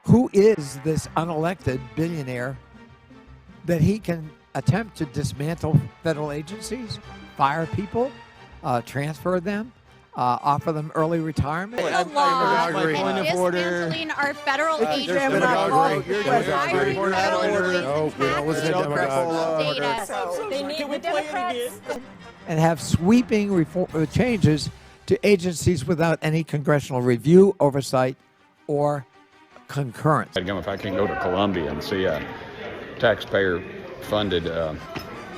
Who is this unelected billionaire that he can attempt to dismantle federal agencies, fire people, transfer them, offer them early retirement? The law and dismantling our federal agencies. They need the Democrats. And have sweeping changes to agencies without any congressional review, oversight, or concurrence. If I can go to Columbia and see a taxpayer-funded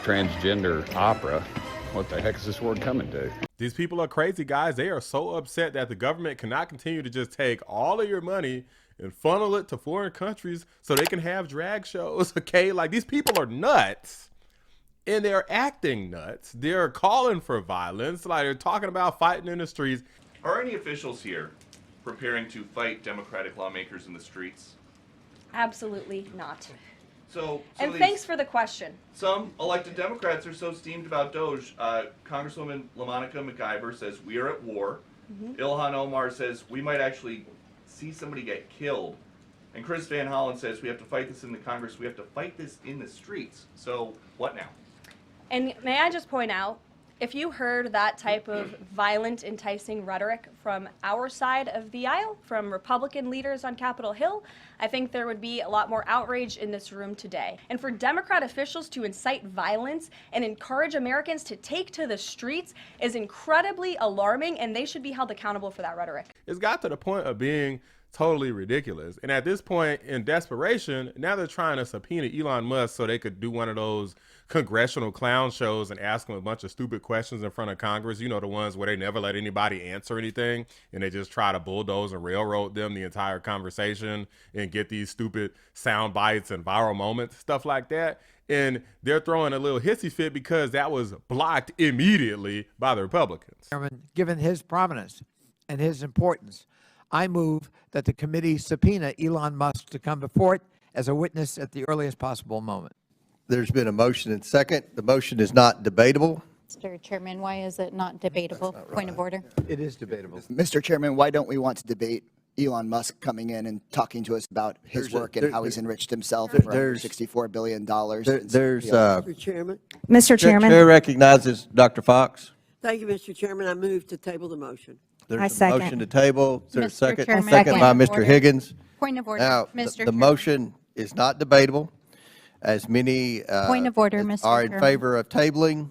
transgender opera, what the heck is this world coming to? These people are crazy, guys. They are so upset that the government cannot continue to just take all of your money and funnel it to foreign countries so they can have drag shows, okay? Like, these people are nuts. And they're acting nuts. They're calling for violence. Like, they're talking about fighting in the streets. Are any officials here preparing to fight Democratic lawmakers in the streets? Absolutely not. And thanks for the question. Some elected Democrats are so steamed about Doge. Congresswoman LaMonica McIver says we are at war. Ilhan Omar says we might actually see somebody get killed. And Chris Van Hollen says we have to fight this in the Congress. We have to fight this in the streets. So what now? And may I just point out, if you heard that type of violent, enticing rhetoric from our side of the aisle, from Republican leaders on Capitol Hill, I think there would be a lot more outrage in this room today. And for Democrat officials to incite violence and encourage Americans to take to the streets is incredibly alarming, and they should be held accountable for that rhetoric. It's got to the point of being totally ridiculous. And at this point, in desperation, now they're trying to subpoena Elon Musk so they could do one of those congressional clown shows and ask him a bunch of stupid questions in front of Congress. You know, the ones where they never let anybody answer anything and they just try to bulldoze and railroad them the entire conversation and get these stupid sound bites and viral moments, stuff like that. And they're throwing a little hissy fit because that was blocked immediately by the Republicans. Given his prominence and his importance, I move that the committee subpoena Elon Musk to come before it as a witness at the earliest possible moment. There's been a motion and second. The motion is not debatable. Mr. Chairman, why is it not debatable? Point of order. It is debatable. Mr. Chairman, why don't we want to debate Elon Musk coming in and talking to us about his work and how he's enriched himself for $64 billion? Mr. Chairman. Mr. Chairman. Chair recognizes Dr. Fox. Thank you, Mr. Chairman. I move to table the motion. There's a motion to table. Is there a Mr. second? Chairman. Second by Mr. Order. Higgins. Point of order. Now, Mr. the Chairman. motion is not debatable. As many Point of order, Mr. are in Chairman. favor of tabling.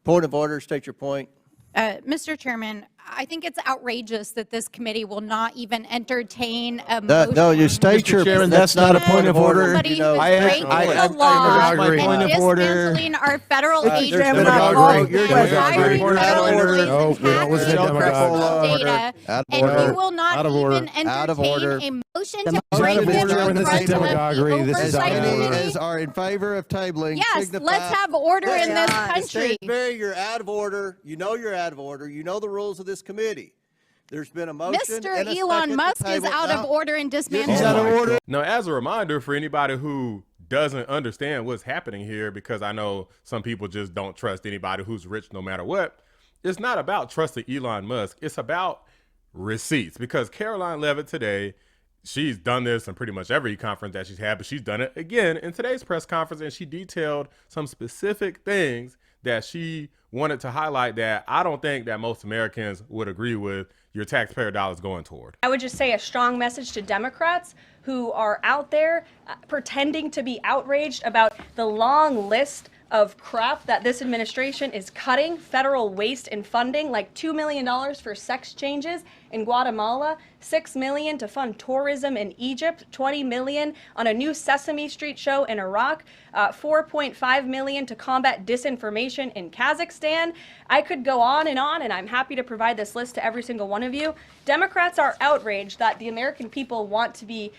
Point of order. State your point. Mr. Chairman, I think it's outrageous that this committee will not even entertain a motion. No, you state your. Chairman, that's not a point of order. Somebody You know, who's breaking the law and dismantling our federal agencies and data, and you will not even entertain a motion to bring them in front of the oversight committee. As are in favor of tabling. Yes, let's have order in this country. You're out of order. You know you're out of order. You know the rules of this committee. There's been a motion. Mr. And a Elon second Musk to is table. out of order and dismantling. He's out of order. Now, as a reminder for anybody who doesn't understand what's happening here, because I know some people just don't trust anybody who's rich no matter what, it's not about trusting Elon Musk. It's about receipts, because Caroline Leavitt today, she's done this in pretty much every conference that she's had, but she's done it again in today's press conference, and she detailed some specific things that she wanted to highlight that I don't think that most Americans would agree with your taxpayer dollars going toward. I would just say a strong message to Democrats who are out there pretending to be outraged about the long list of crap that this administration is cutting, federal waste and funding, like $2 million for sex changes in Guatemala, $6 million to fund tourism in Egypt, $20 million on a new Sesame Street show in Iraq, $4.5 million to combat disinformation in Kazakhstan. I could go on, and I'm happy to provide this list to every single one of you. Democrats are outraged that the American people want to be,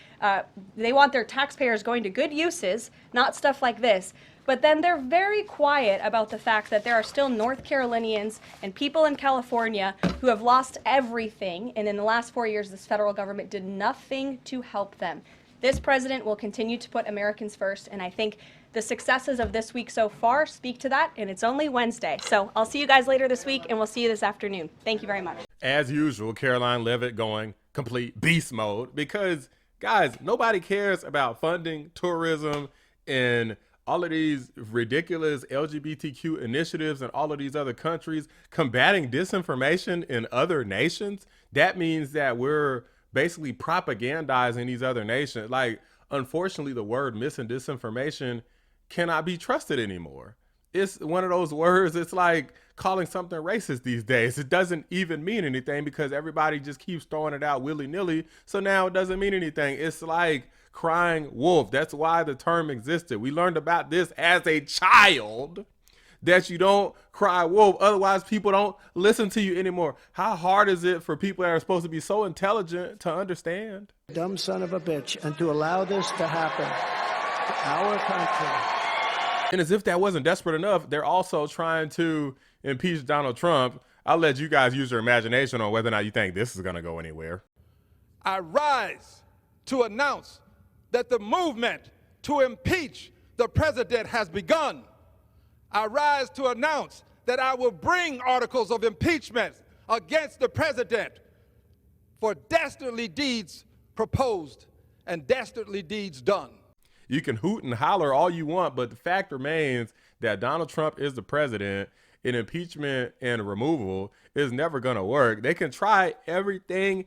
they want their taxpayers going to good uses, not stuff like this. But then they're very quiet about the fact that there are still North Carolinians and people in California who have lost everything. And in the last 4 years, this federal government did nothing to help them. This president will continue to put Americans first. And I think the successes of this week so far speak to that. And it's only Wednesday. So I'll see you guys later this week, and we'll see you this afternoon. Thank you very much. As usual, Caroline Leavitt going complete beast mode, because Guys, nobody cares about funding tourism and all of these ridiculous LGBTQ initiatives in all of these other countries, combating disinformation in other nations. That means that we're basically propagandizing these other nations. Like, unfortunately, the word mis and disinformation cannot be trusted anymore. It's one of those words, it's like calling something racist these days. It doesn't even mean anything because everybody just keeps throwing it out willy-nilly. So now it doesn't mean anything. It's like crying wolf. That's why the term existed. We learned about this as a child, that you don't cry wolf. Otherwise, people don't listen to you anymore. How hard is it for people that are supposed to be so intelligent to understand? Dumb son of a bitch, and to allow this to happen to our country. And as if that wasn't desperate enough, they're also trying to impeach Donald Trump. I'll let you guys use your imagination on whether or not you think this is going to go anywhere. I rise to announce that the movement to impeach the president has begun. I rise to announce that I will bring articles of impeachment against the president for dastardly deeds proposed and dastardly deeds done. You can hoot and holler all you want, but the fact remains that Donald Trump is the president, and impeachment and removal is never going to work. They can try everything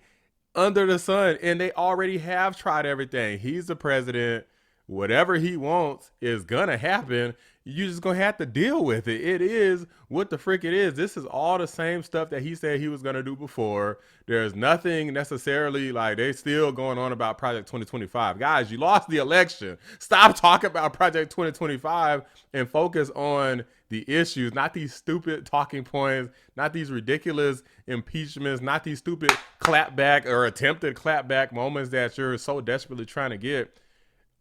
under the sun, and they already have tried everything. He's the president. Whatever he wants is going to happen. You're just going to have to deal with it. It is what the frick it is. This is all the same stuff that he said he was going to do before. There's nothing necessarily like they're still going on about Project 2025. Guys, you lost the election. Stop talking about Project 2025 and focus on the issues, not these stupid talking points, not these ridiculous impeachments, not these stupid clapback or attempted clapback moments that you're so desperately trying to get.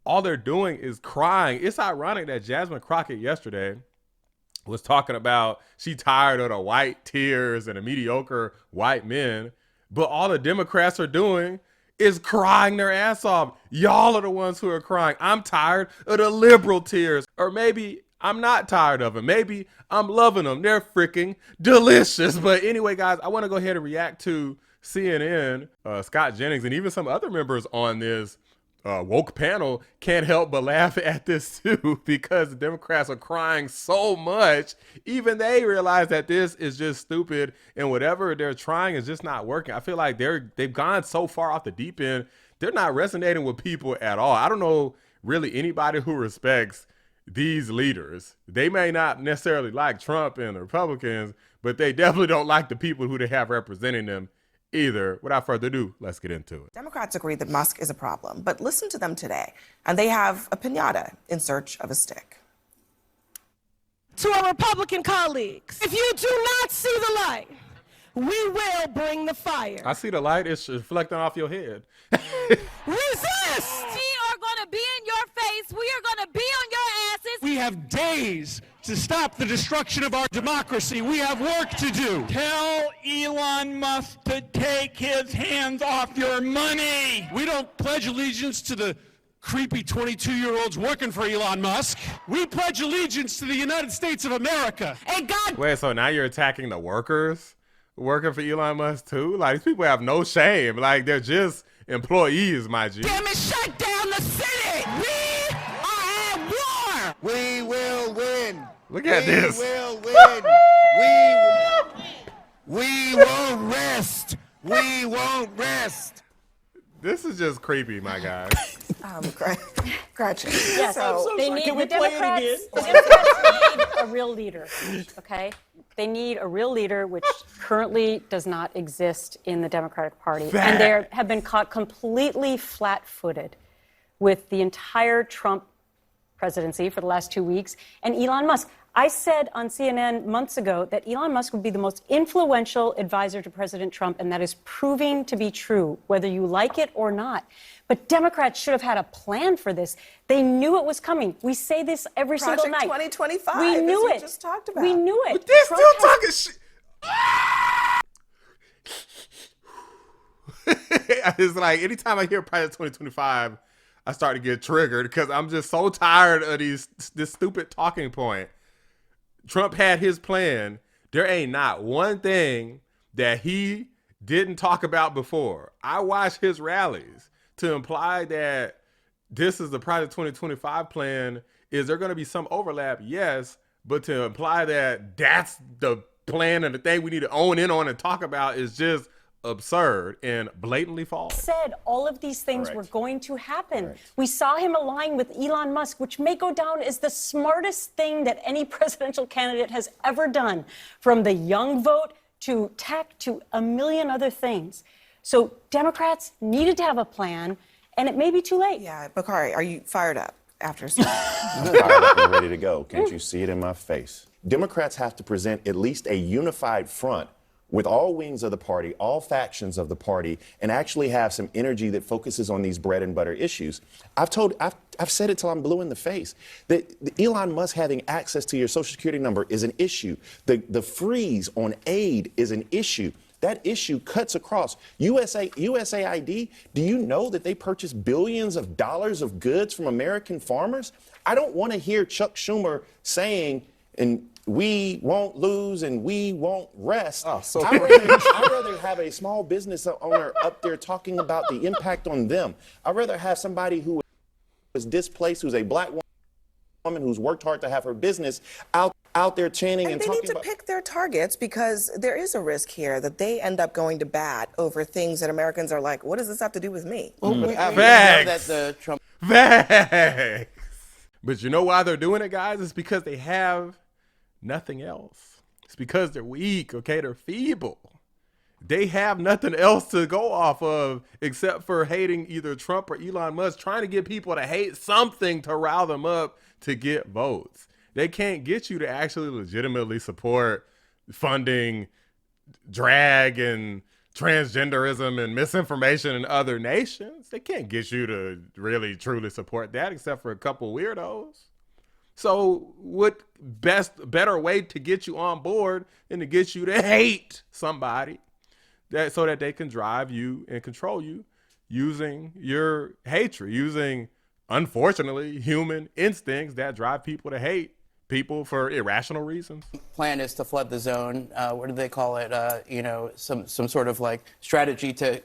All they're doing is crying. It's ironic that Jasmine Crockett yesterday was talking about she tired of the white tears and the mediocre white men, but all the Democrats are doing is crying their ass off. Y'all are the ones who are crying. I'm tired of the liberal tears. Or maybe I'm not tired of them. Maybe I'm loving them. They're freaking delicious. But anyway, guys, I want to go ahead and react to CNN, Scott Jennings, and even some other members on this woke panel can't help but laugh at this too, because the Democrats are crying so much. Even they realize that this is just stupid and whatever they're trying is just not working. I feel like they've gone so far off the deep end. They're not resonating with people at all. I don't know really anybody who respects these leaders. They may not necessarily like Trump and the Republicans, but they definitely don't like the people who they have representing them either. Without further ado, let's get into it. Democrats agree that Musk is a problem, but listen to them today, and they have a piñata in search of a stick. To our Republican colleagues, if you do not see the light, we will bring the fire. I see the light. It's reflecting off your head. Resist! We are going to be in your face. We are going to be on your asses. We have days to stop the destruction of our democracy. We have work to do. Tell Elon Musk to take his hands off your money. We don't pledge allegiance to the creepy 22-year-olds working for Elon Musk. We pledge allegiance to the United States of America. And God. Wait, so now you're attacking the workers working for Elon Musk too? Like, these people have no shame. Like, they're just employees, my G. Damn it, shut down the city. We are at war. We will win. Look at this. We will win. We won't rest. We won't rest. This is just creepy, my guy. Gretchen. Yes, So, they need Can we the play it Democrats. again? The Democrats need a real leader. Okay, they need a real leader, which currently does not exist in the Democratic Party, and they have been caught completely flat-footed with the entire Trump presidency for the last 2 weeks and Elon Musk. I said on CNN months ago that Elon Musk would be the most influential advisor to President Trump, and that is proving to be true, whether you like it or not. But Democrats should have had a plan for this. They knew it was coming. We say this every single night. Project 2025, we knew as it. we just talked about. We knew it. But they're still talking shit. It's like anytime I hear Project 2025, I start to get triggered because I'm just so tired of this stupid talking point. Trump had his plan. There ain't not one thing that he didn't talk about before. I watch his rallies. to imply that this is the Project 2025 plan, is there going to be some overlap? Yes. But to imply that that's the plan and the thing we need to own in on and talk about is just absurd and blatantly false. Said all of these things were going to happen. We saw him align with Elon Musk, which may go down as the smartest thing that any presidential candidate has ever done, from the young vote to tech to a million other things. So Democrats needed to have a plan, and it may be too late. Yeah, Bakari, are you fired up after? I'm fired up and ready to go. Can't you see it in my face? Democrats have to present at least a unified front with all wings of the party, all factions of the party, and actually have some energy that focuses on these bread and butter issues. I've said it till I'm blue in the face, that Elon Musk having access to your Social Security number is an issue. The freeze on aid is an issue. That issue cuts across. USAID, do you know that they purchase billions of dollars of goods from American farmers? I don't want to hear Chuck Schumer saying, and we won't lose and we won't rest. Oh, so I'd rather have a small business owner up there talking about the impact on them. I'd rather have somebody who is displaced, who's a black woman who's worked hard to have her business out there chanting and they talking need to pick their targets, because there is a risk here that they end up going to bat over things that Americans are like, what does this have to do with me? Facts. Facts. But you know why they're doing it, guys? It's because they have nothing else. It's because they're weak, okay? They're feeble. They have nothing else to go off of except for hating either Trump or Elon Musk, trying to get people to hate something to rile them up to get votes. They can't get you to actually legitimately support funding drag and transgenderism and misinformation in other nations. They can't get you to really truly support that except for a couple weirdos. So what better way to get you on board than to get you to hate somebody so that they can drive you and control you using your hatred, using, unfortunately, human instincts that drive people to hate people for irrational reasons. Plan is to flood the zone. What do they call it? Some sort of like strategy to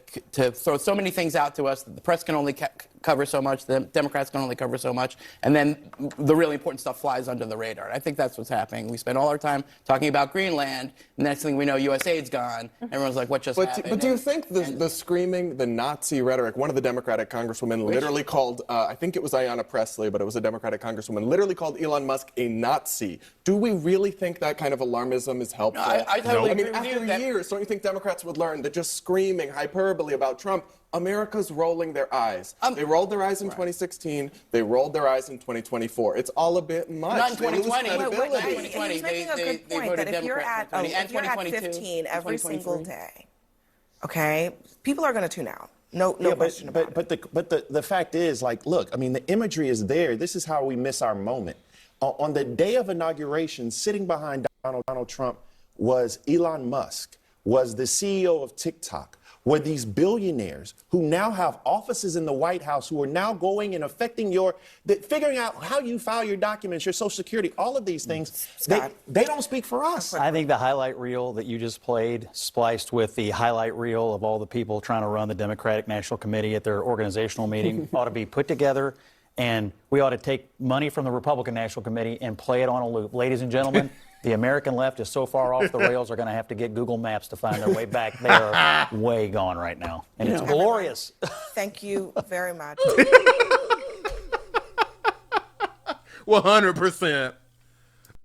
throw so many things out to us that the press can only cover so much, the Democrats can only cover so much, and then the really important stuff flies under the radar. And I think that's what's happening. We spend all our time talking about Greenland, and next thing we know, USAID's gone. Everyone's like, what just happened? But do you think the screaming, the Nazi rhetoric, one of the Democratic congresswomen literally called, I think it was Ayanna Pressley, but it was a Democratic congresswoman, literally called Elon Musk a Nazi. Do we really think that kind of alarmism is helpful? No, I totally agree with after you that years, don't you think Democrats would learn that just screaming hyperbole about Trump, America's rolling their eyes. They rolled their eyes in 2016. They rolled their eyes in 2024. It's all a bit much. Not in 2020. He's making a good point that if you're at 15 every single day, okay, people are going to tune out. No question about it. But the fact is, like, look, I mean, the imagery is there. This is how we miss our moment. On the day of inauguration, sitting behind Donald Trump was Elon Musk, was the CEO of TikTok, were these billionaires who now have offices in the White House, who are now going and affecting figuring out how you file your documents, your Social Security, all of these things. They don't speak for us. I think the highlight reel that you just played, spliced with the highlight reel of all the people trying to run the Democratic National Committee at their organizational meeting, ought to be put together, and we ought to take money from the Republican National Committee and play it on a loop. Ladies and gentlemen, the American left is so far off the rails, they're going to have to get Google Maps to find their way back. They are way gone right now. And it's glorious. Thank you very much. 100%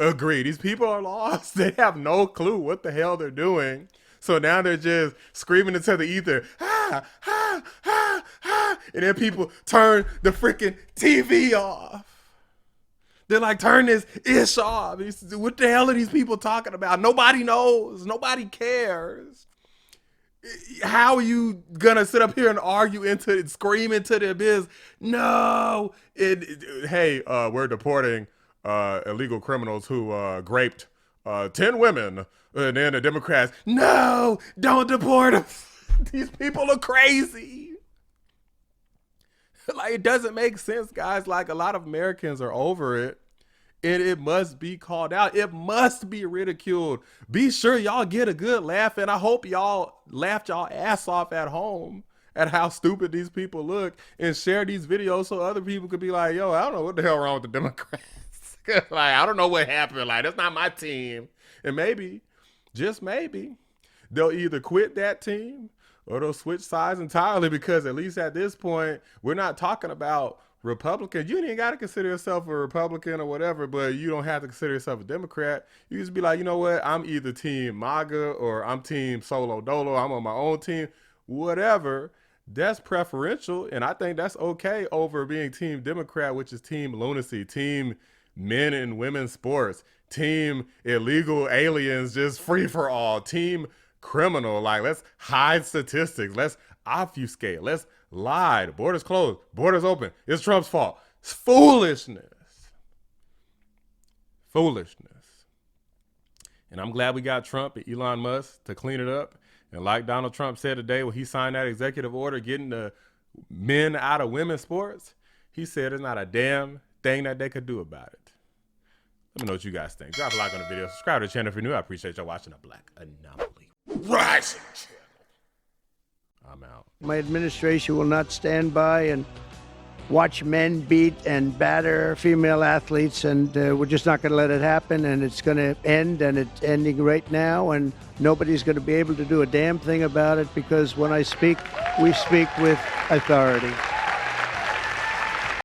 agree. These people are lost. They have no clue what the hell they're doing. So now they're just screaming into the ether, ha, ha, ha, ha. And then people turn the freaking TV off. They're like, turn this ish off. What the hell are these people talking about? Nobody knows. Nobody cares. How are you going to sit up here and argue into it, scream into the abyss? No. Hey, we're deporting illegal criminals who raped 10 women. And then the Democrats, no, don't deport them. These people are crazy. Like, it doesn't make sense, guys. Like, a lot of Americans are over it, and it must be called out. It must be ridiculed. Be sure y'all get a good laugh, and I hope y'all laughed y'all ass off at home at how stupid these people look and share these videos so other people could be like, yo, I don't know what the hell wrong with the Democrats. Like, I don't know what happened. Like, that's not my team. And maybe, just maybe, they'll either quit that team or they'll switch sides entirely, because at least at this point, we're not talking about Republicans. You ain't got to consider yourself a Republican or whatever, but you don't have to consider yourself a Democrat. You just be like, you know what? I'm either team MAGA or I'm team solo dolo. I'm on my own team, whatever. That's preferential, and I think that's okay over being team Democrat, which is team lunacy, team men and women's sports, team illegal aliens, just free for all, team criminal. Like, let's hide statistics. Let's obfuscate. Let's lie. The border's closed. Border's open. It's Trump's fault. It's foolishness. Foolishness. And I'm glad we got Trump and Elon Musk to clean it up. And like Donald Trump said today when he signed that executive order getting the men out of women's sports, he said there's not a damn thing that they could do about it. Let me know what you guys think. Drop a like on the video. Subscribe to the channel if you're new. I appreciate y'all watching The Black Anomaly Rising Channel. I'm out. My administration will not stand by and watch men beat and batter female athletes, and we're just not going to let it happen, and it's going to end, and it's ending right now, and nobody's going to be able to do a damn thing about it, because when I speak, we speak with authority.